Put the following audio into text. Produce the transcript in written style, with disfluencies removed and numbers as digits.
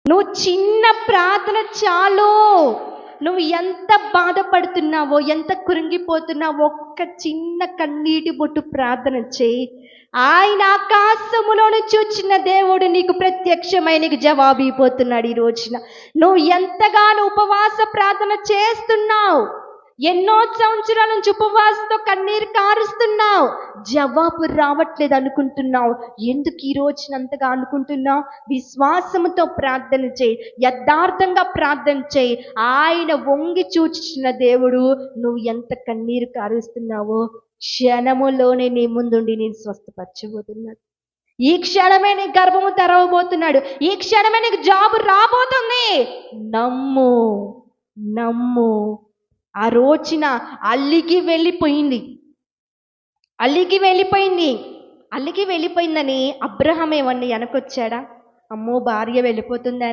నువ్వు చిన్న ప్రార్థన చాలు. నువ్వు ఎంత బాధపడుతున్నావో, ఎంత కృంగిపోతున్నావో, ఒక్క చిన్న కన్నీటి బొట్టు ప్రార్థన చేయి. ఆయన ఆకాశములోని చూచిన దేవుడు నీకు ప్రత్యక్షమై నీకు జవాబు ఇవ్వబోతున్నాడు. ఈ రోజున నువ్వు ఎంతగానో ఉపవాస ప్రార్థన చేస్తున్నావు, ఎన్నో సంవత్సరాల నుంచి ఉపవాసంతో కన్నీరు కారుస్తున్నావు, జవాబు రావట్లేదు అనుకుంటున్నావు. ఎందుకు ఈ రోజున అంతగా అనుకుంటున్నావు? విశ్వాసముతో ప్రార్థన చేయి, యథార్థంగా ప్రార్థన చేయి. ఆయన వంగి చూచిన దేవుడు నువ్వు ఎంత కన్నీరు కారుస్తున్నావో క్షణములోనే నీ ముందుండి నేను స్వస్థపరచబోతున్నాడు. ఈ క్షణమే నీ గర్భము తెరవబోతున్నాడు. ఈ క్షణమే నీకు జాబు రాబోతుంది. నమ్ము, నమ్ము. ఆ రోజున అల్లికి వెళ్ళిపోయిందని అబ్రహాం ఏమన్నా వెనకొచ్చాడా? అమ్మో భార్య వెళ్ళిపోతుందని